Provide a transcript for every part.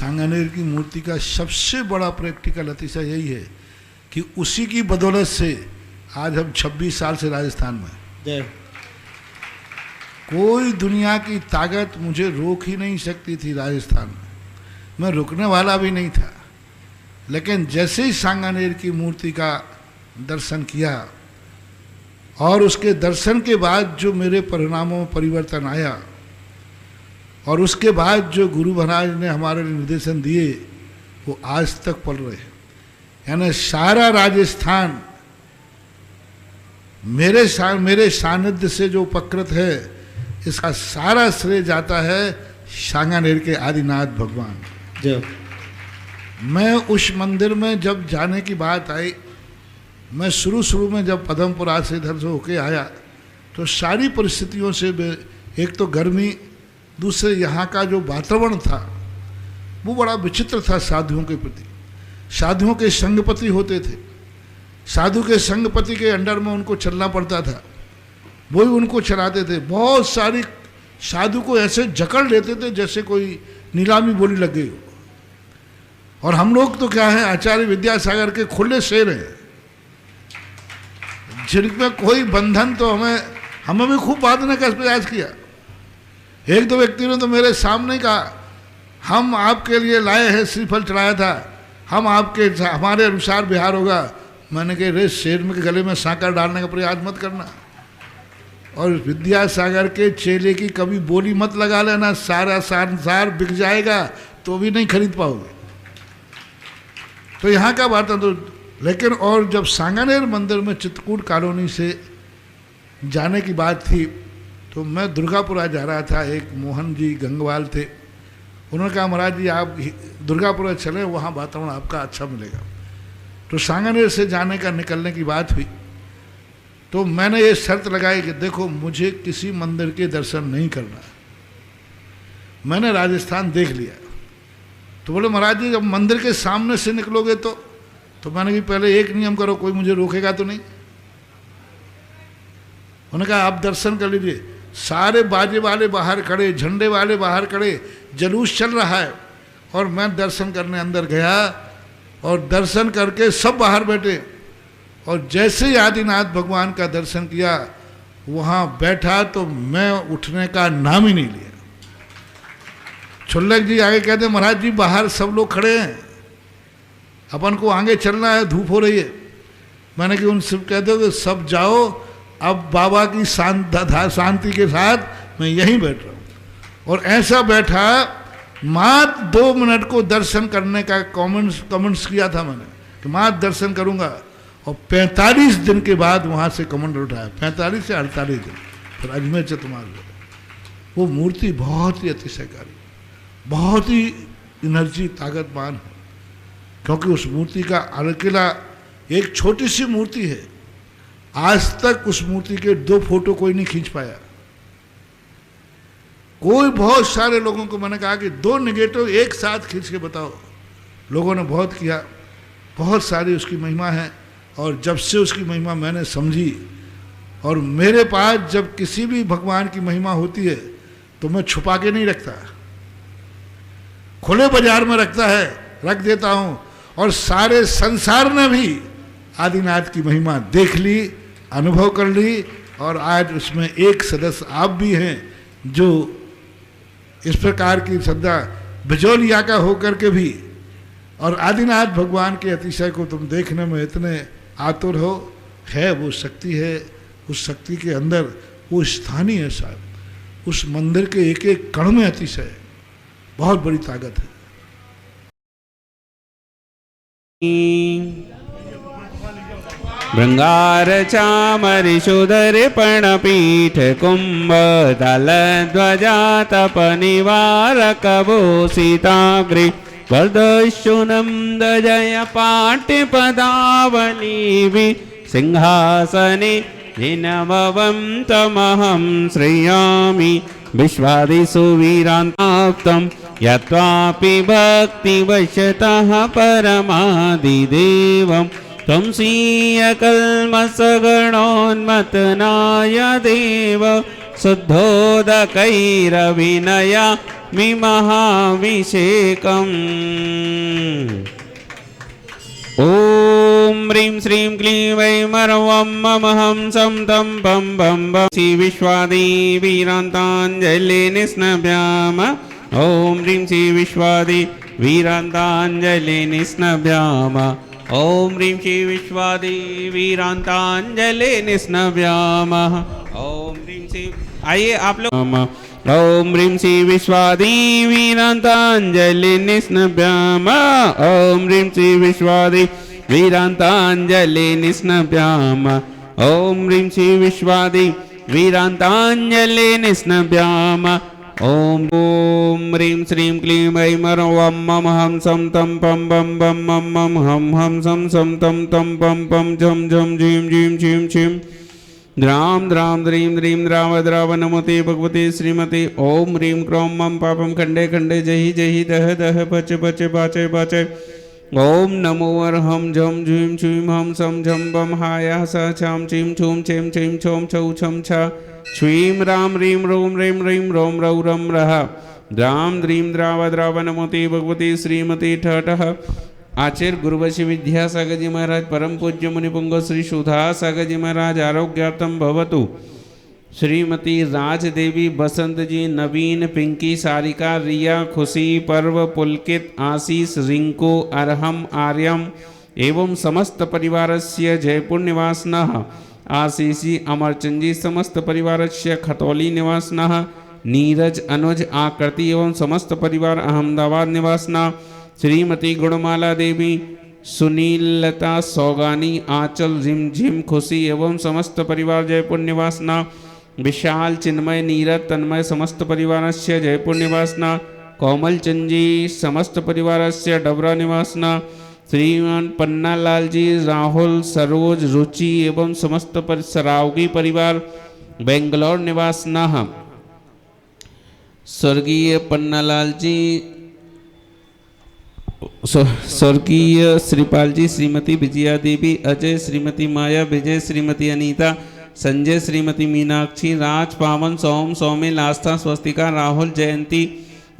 सांगानेर की मूर्ति का सबसे बड़ा प्रैक्टिकल अतिशय यही है कि उसी की बदौलत से आज हम 26 साल से राजस्थान में, कोई दुनिया की ताकत मुझे रोक ही नहीं सकती थी राजस्थान में, मैं रुकने वाला भी नहीं था। लेकिन जैसे ही सांगानेर की मूर्ति का दर्शन किया और उसके दर्शन के बाद जो मेरे परिणामों में परिवर्तन आया और उसके बाद जो गुरु महाराज ने हमारे निर्देशन दिए वो आज तक पल रहे हैं। यानी सारा राजस्थान मेरे सानिध्य से जो उपकृत है, इसका सारा श्रेय जाता है सांगानेर के आदिनाथ भगवान। मैं उस मंदिर में जब जाने की बात आई, मैं शुरू में जब पदमपुरा से इधर से होके आया तो सारी परिस्थितियों से, एक तो गर्मी, दूसरे यहाँ का जो वातावरण था वो बड़ा विचित्र था साधुओं के प्रति। साधुओं के संगपति होते थे, साधु के संगपति के अंडर में उनको चलना पड़ता था, वही उनको चलाते थे। बहुत सारी साधु को ऐसे जकड़ लेते थे जैसे कोई नीलामी बोली लग गई हो। और हम लोग तो क्या है, आचार्य विद्यासागर के खुले शेर हैं, जिनमें कोई बंधन, तो हमें भी खूब बांधने का प्रयास किया। एक दो व्यक्ति ने तो मेरे सामने कहा, हम आपके लिए लाए हैं, श्रीफल चढ़ाया था, हमारे अनुसार बिहार होगा। मैंने कहा रे, शेर में के गले में सांकर डालने का प्रयास मत करना, और विद्यासागर के चेले की कभी बोली मत लगा लेना, सारा संसार बिक जाएगा तो भी नहीं खरीद पाओगे। तो यहाँ का बात है। तो लेकिन और जब सांगानेर मंदिर में चित्रकूट कॉलोनी से जाने की बात थी तो मैं दुर्गापुरा जा रहा था, एक मोहन जी गंगवाल थे, उन्होंने कहा महाराज जी आप दुर्गापुरा चले, वहाँ वातावरण आपका अच्छा मिलेगा। तो सांगानेर से जाने का निकलने की बात हुई तो मैंने ये शर्त लगाई कि देखो मुझे किसी मंदिर के दर्शन नहीं करना, मैंने राजस्थान देख लिया। तो बोले महाराज जी जब मंदिर के सामने से निकलोगे तो मैंने कि पहले एक नियम करो, कोई मुझे रोकेगा तो नहीं। उन्होंने कहा आप दर्शन कर लीजिए। सारे बाजे वाले बाहर खड़े, झंडे वाले बाहर खड़े, जलूस चल रहा है, और मैं दर्शन करने अंदर गया और दर्शन करके सब बाहर बैठे, और जैसे ही आदिनाथ भगवान का दर्शन किया वहाँ बैठा तो मैं उठने का नाम ही नहीं लिया। छुल्लक जी आगे कहते महाराज जी बाहर सब लोग खड़े हैं, अपन को आगे चलना है, धूप हो रही है। मैंने कि उन सब कहते हो कि सब जाओ, अब बाबा की शांति के साथ मैं यहीं बैठ रहा हूँ। और ऐसा बैठा, मात्र 2 मिनट को दर्शन करने का कमेंट्स किया था मैंने कि मात्र दर्शन करूँगा, और 45 दिन के बाद वहाँ से कमेंट उठाया, 45 से 48 दिन, फिर अजमेर से तुम्हारे। वो मूर्ति बहुत ही अतिशयकारी, बहुत ही एनर्जी ताकतवान है, क्योंकि उस मूर्ति का अकेला एक छोटी सी मूर्ति है, आज तक उस मूर्ति के 2 फोटो कोई नहीं खींच पाया। कोई बहुत सारे लोगों को मैंने कहा कि 2 नेगेटिव एक साथ खींच के बताओ, लोगों ने बहुत किया, बहुत सारी उसकी महिमा है। और जब से उसकी महिमा मैंने समझी, और मेरे पास जब किसी भी भगवान की महिमा होती है तो मैं छुपा के नहीं रखता, खुले बाजार में रख देता हूँ। और सारे संसार ने भी आदिनाथ की महिमा देख ली, अनुभव कर ली, और आज उसमें एक सदस्य आप भी हैं जो इस प्रकार की श्रद्धा बिजौलिया का होकर के भी, और आदिनाथ भगवान के अतिशय को तुम देखने में इतने आतुर हो। है वो शक्ति है, उस शक्ति के अंदर वो स्थानीय है साहब, उस मंदिर के एक एक कण में अतिशय है, बहुत बड़ी ताकत है। भृंगार चामरि सुदर्पण पीठ कुंभ दल ध्वजा तप निवारक भूषिताग्रि वर्धशुनं दजय पाठ्य पदावली सिंहासने जिनमवं तमहं श्रेयामि विश्वादिषु वीरान्ताप्तं यत्वापि भक्तिवशतः परमादिदेवं त्वं स्वीयकल्मषगणोन्मतनाय देव शुद्धोदकैरविनया महाभिषेकम्। ॐ ह्रीं श्रीं क्लीं वै मरवं मम हंसं तं पं बं बं श्री विश्वादिवीरान्ताञ्जलि निस्नभ्याम। ॐ ह्रीं श्री विश्वादि वीरान्ताञ्जलि निस्नभ्याम। ॐ ह्रीं श्री विश्वादि वीरान्ताञ्जलि निस्नभ्याम। ॐ ह्रीं श्री आइए आप लोग। ॐ ह्रीं श्री विश्वादि वीरान्ताञ्जलि निस्नभ्याम। ॐ ह्रीं श्री विश्वादि वीरान्ताञ्जलि निस्नभ्याम। ॐ ह्रीं श्री विश्वादि वीरान्ताञ्जलि निस्नभ्याम। ॐ ह्रीं श्रीं क्लीं वै मरवं मम हंसं तं पं बं बं मं मं हं हंसं सं तं तं पं पं झं झं झीं झीं झीं झीं द्रां द्रां द्रीं द्रीं द्राव द्राव नमोते भगवते श्रीमते। ॐ ह्रीं क्रों मं पापं खण्डे खण्डे जहि जहि दह दह पच पच पाचय पाचय। ॐ नमो अर्हं झं झीं झीं हं सं झं बं हायः स छां छीं छूं छीं छीं छौं छौ छं छ छ्वीं रां ह्रीं रों ह्रीं ह्रीं रों रौ रं रः द्रां द्रीं द्राव द्राव नमोते भगवते श्रीमते ठठः। आचार्य गुरुवशी विद्यासागर जी महाराज परम पूज्य मुनिपुंग श्री सुधा सागर जी महाराज आरोग्यार्थम भवतु। श्रीमती राजदेवी बसंत जी नवीन पिंकी सारिका रिया खुशी पर्व पुलकित आशीष रिंकू अर्हम आर्यम एवं समस्त परिवारस्य जयपुर निवासिनः आशीषी अमरचंद जी समस्त परिवारस्य खतौली निवासिनः नीरज अनुज आकृति एवं समस्त परिवार अहमदाबाद निवासिनः श्रीमती गुणमाला देवी सुनीलता सौगानी आंचल झिमझिम खुशी एवं समस्त परिवार जयपुर निवासना विशाल चिन्मय नीरज तन्मय समस्त परिवारस्य जयपुर निवासना कोमल चंद जी समस्त परिवारस्य डबरा निवासना श्रीमान पन्नालाल जी राहुल सरोज रुचि एवं समस्त सरावगी परिवार बेंगलोर निवासना स्वर्गीय पन्नालाल जी स्वर्गीय श्रीपाल जी श्रीमती विजया देवी अजय श्रीमती माया विजय श्रीमती अनीता संजय श्रीमती मीनाक्षी राज पावन सोम सौमिल आस्था स्वस्तिका राहुल जयंती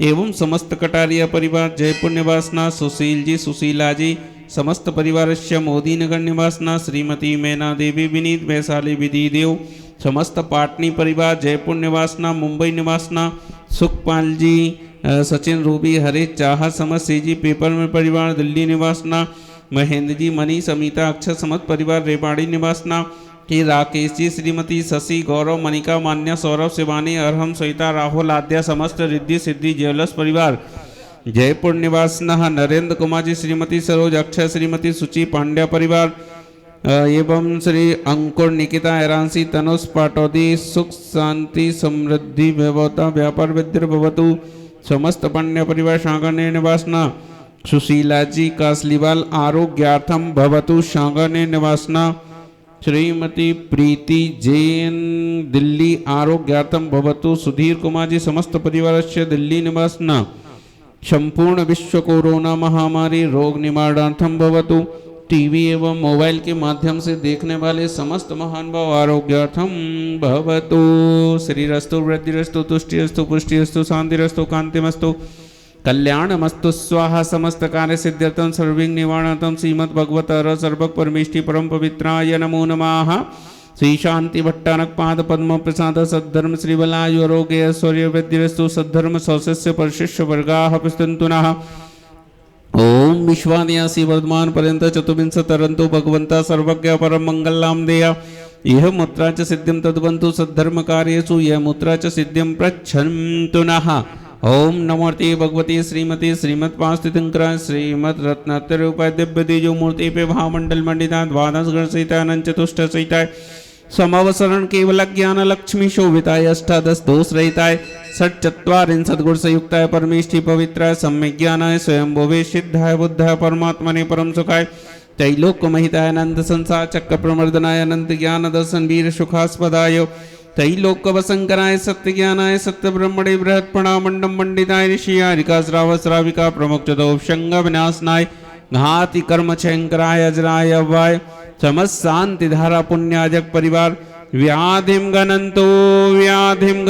एवं समस्त कटारिया परिवार जयपुर निवासना सुशील जी सुशीला जी समस्त परिवारस्य मोदी नगर निवासना श्रीमती मैना देवी विनीत वैशाली विधि देव समस्त पाटनी परिवार जयपुर निवासना मुंबई निवासना सुखपाल जी सचिन रूबी हरीश चाह समस्त जी पेपर में परिवार दिल्ली निवासना महेंद्र जी मनी समिता अक्षर समस्त परिवार रेवाड़ी निवासना के राकेश जी श्रीमती शशि गौरव मनिका मान्या सौरभ शिवानी अरहम सहिता राहुल आद्या समस्त रिद्धि सिद्धि ज्वेलर्स परिवार जयपुर निवासना नरेंद्र कुमार जी श्रीमती सरोज अक्षय श्रीमती सुचि पांड्या परिवार एवं श्री अंकुर निकिता ऐरांसी तनुष पाटौदी सुख शांति समृद्धि वैभवता व्यापार विद्या भवतु समस्त पांड्या परिवार शांगने निवासना सुशीला जी कासलीवाल आरोग्यार्थम भवतु शांगने निवासना श्रीमती प्रीति जैन दिल्ली आरोग्यार्थम भवतु सुधीर कुमार जी समस्त परिवारस्य दिल्ली निवासना संपूर्ण विश्व कोरोना महामारी रोग निवारणार्थम भवतु टीवी एवं मोबाइल के माध्यम से देखने वाले समस्त महान भाव आरोग्यार्थम भवतु। श्रीरस्तु वृद्धिरस्तु तुष्टिरस्तु पुष्टिरस्तु शांतिरस्तु कांतिमस्तु कल्याणमस्तु स्वाहा समस्त कार्य सिद्ध्यर्थम सर्विंग निवारणार्थम श्रीमद् भगवत सर्वक परमेष्टि परम पवित्राय नमो नमः। श्री शांति भट्टारक पाद पद्म प्रसाद सद्धर्म श्रीबलायु आरोग्य ऐश्वर्य वृद्धिरस्तु सद्धर्म सौशिष्य परशिष्य वर्गाः पश्यन्तु नः। ओम विश्वादियासी वर्धमान पर्यंत चतुर्विंश तरंतु भगवंता सर्वज्ञ परम मंगलाम देया यह मुद्रा च सिद्धिम तद्वंतु सद्धर्म कार्येषु यह मुद्रा च सिद्धिम प्रच्छन्तु नः। ओम नमोर्ते भगवती श्रीमती श्रीमत्पास्तितंकरा श्रीमद रत्नात्र रूपाय दिव्य तेजो मूर्ति पे भामंडल मंडिता द्वादश गण सहिता अनंत चतुष्ट सहिता समावसरण केवल ज्ञान लक्ष्मी शोभिताय अष्टादश दोष रहिताय षट चत्वारिंशत् गुण संयुक्ताय परमेष्टि पवित्राय सम्यक ज्ञानाय स्वयं भोवे सिद्धाय बुद्धाय परमात्मने परम सुखाय त्रैलोक महिताय अनंत संसार चक्र प्रमर्दनाय अनंत ज्ञान दर्शन वीर सुखास्पदाय त्रैलोक वसंकराय सत्य ज्ञानाय सत्य ब्रह्मणे बृहत् प्रणामंडम मंडिताय ऋषियारिका श्राव श्राविका प्रमुख चतुःशंग विनाशनाय घाति कर्म क्षयंकराय अजराय अव्वाय समस्त शांति धारा पुण्याजक परिवार व्याधिम गणंतो व्याधिम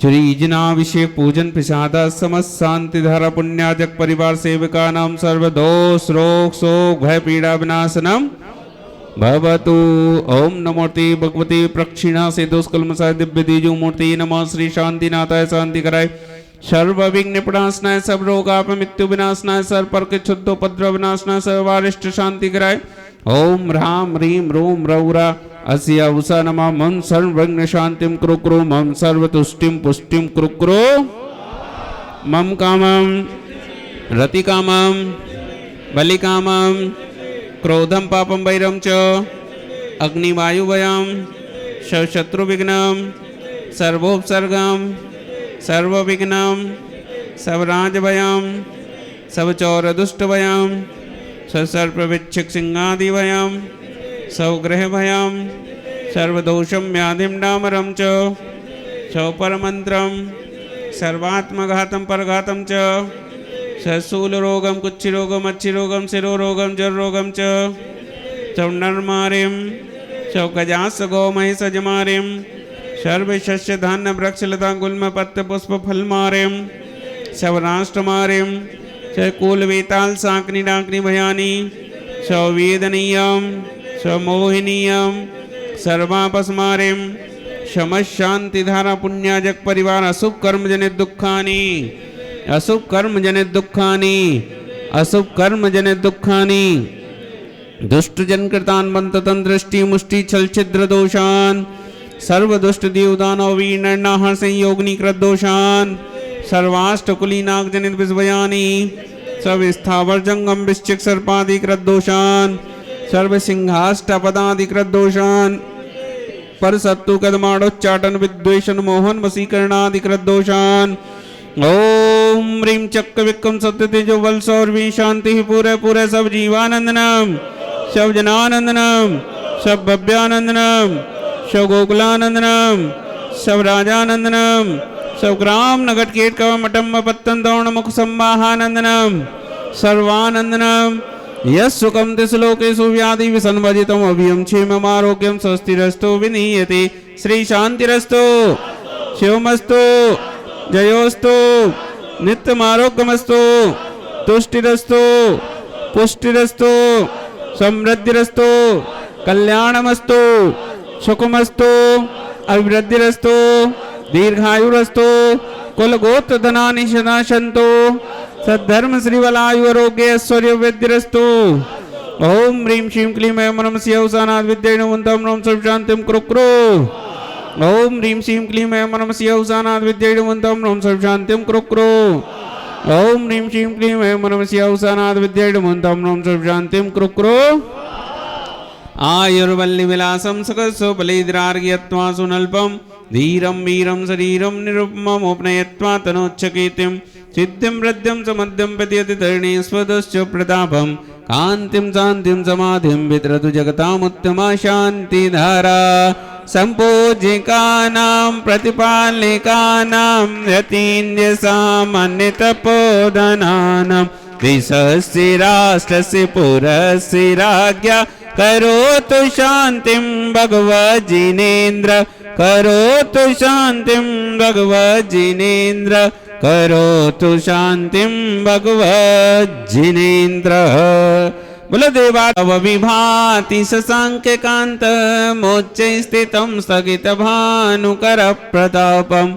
श्रीजनाभिषेक पूजन प्रसाद समस्त शांति धारा पुण्याजक परिवार सेविका नाम सर्वदोष रोग शोक भय पीड़ा विनाशनम भवतु। ओम नमोर्ति भगवती प्रक्षिणा से दोषकलमसाय दिव्य दीजु मूर्ति नमः श्री शांतिनाथाय शांति कराय सर्व विघ्न प्रणाशनाय सब रोगाप मृत्यु विनाशनाय सर्व पर के क्षुद्धोपद्रव विनाशनाय सर्वारिष्ट शांति कराय। ओम ह्रां ह्रीं रूं रौरा अस्य उषा नमः मम सर्वविघ्न शांतिं कुरु कुरु मम सर्वतुष्टिं पुष्टिं कुरु कुरु मम कामं रतिकामं बलिकामं क्रोधं पापं वैरं च अग्निवायुवयं शत्रुविघ्नं सर्वोपसर्गं सर्वविघ्नं सर्वराजभयं सर्वचौरदुष्टभयं सर्वविच्छिक्सिंहादिभयं सौग्रहभयं सर्वदोषं व्याधिं डामरं च सौपरमन्त्रं सर्वात्मघातं परघातं च सशूलरोगं कुच्छिरोगं अच्छिरोगं शिरोरोगं जररोगं च सौनर्मारिं सौगजासगोमहिषजमारिं सर्वशस्यधान्यवृक्षलता गुल्मपत्रपुष्पफलमारिं सवराष्ट्रमारिं सकुलवेताल साकनिडाग्नि भयानि सौवेदनीयं समोहिनीयं सर्वापस्मारिं समशांतिधारा पुण्याजक परिवार अशुभ कर्म जनित दुखानि अशुभ कर्म जनित दुखानि अशुभ कर्म जनित दुखानि दुष्ट जनकृतान बंततन दृष्टि मुष्टि छल छिद्र दोषान सर्व दुष्ट देवदानव वीर नरनाहर संयोगनी कृत दोषान सर्वाष्ट कुलीनाग जनित विषयानि सब स्थावर जंगम वृश्चिक सर्पादिकृत दोषान सर्व सिंहाष्टपदादिकृत दोषान पर सत्तु कदमाड़ोच्चाटन विद्वेषण मोहन वशीकरणादिकृत दोषान। ओम ह्रीं चक्र विक्रम सत्य तेजो बल सौरवी शांति पूरे पूरे सब जीवानंदनम सब जनानंदनम सब भव्यानंदनम सब गोकुलानंदनम सब राजानंदनम सब ग्राम नगट कीट कव मटम पत्तन दौण मुख संवाहानंदनम सर्वानंदनम यस्सुखं तिसलोकेषु व्याधि विसन्वजितम् अभियं क्षेमम् आरोग्यं स्वस्तिरस्तु विनीयते श्री शांतिरस्तु शिवमस्तु जयोस्तु नित्यमारोग्यमस्तु तुष्टिरस्तु पुष्टिरस्तु समृद्धिरस्तु कल्याणमस्तु सुखमस्तु अभिवृद्धिरस्तु दीर्घायुरस्तु कुलगोत्र धनानि सदाशन्तु सद्धर्म श्रीवलायु आरोग्य ऐश्वर्य वृद्धिरस्तु। ओम ह्रीं श्रीं क्लीं ऐं नमः शिवसानाथ विद्यै नमन्तं नमः सर्वशान्तिं कुरु कुरु। ओम ह्रीं श्रीं क्लीं ऐं नमः शिवसानाथ विद्यै नमन्तं नमः सर्वशान्तिं कुरु कुरु। ओम ह्रीं श्रीं क्लीं ऐं नमः शिवसानाथ विद्यै नमन्तं नमः सर्वशान्तिं कुरु कुरु। आयुर्वल्ली विलासं सकसोपलेद्रार्घ्यत्वा सुनल्पं धीरं वीरं शरीरं निरुपममुपनयत्वा तनोच्छकीर्तिं सिद्धिं वृद्धिं समध्यं प्रत्यति तरणि स्वदश्च प्रतापं कान्तिं शान्तिं समाधिं वितरतु जगतामुत्तमा शान्तिधारा सम्पूज्यकानां प्रतिपालिकानां यतीन्द्रसामान्यतपोधनानां विश्वस्य राष्ट्रस्य पुरस्य राज्ञा करोतु शान्तिं भगवज्जिनेन्द्र करोतु शान्तिं भगवज्जिनेन्द्र करोतु शान्तिं भगवज्जिनेन्द्र। बलदेवा तव विभाति शशाङ्ककान्त मोच्चे स्थितं स्थगितभानुकर प्रतापं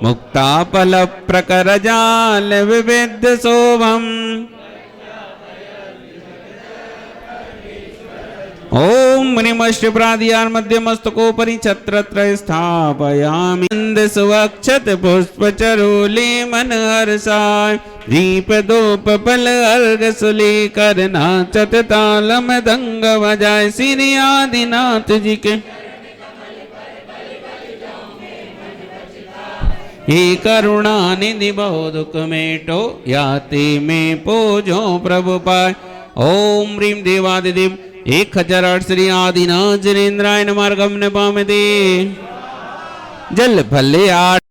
मुक्ताफलप्रकरजाल विविध शोभम्। ओम मणिमश्रप्रादियार मध्यमस्तकोपरि छत्रत्रय स्थापयामि सुवक्षत पुष्पचरोले मन हर्षाय दीप दोप फल अर्घ सुलेकर नाचत ताल मृदंग बजाय श्री आदिनाथ जी के हे करुणा निधि बहु दुख मेटो याति में पूजो प्रभु पाय। ओम ह्रीं देवादिदेव 1008 श्री आदिनाथ जिनेन्द्राय नमः गमन पामते जल फले 8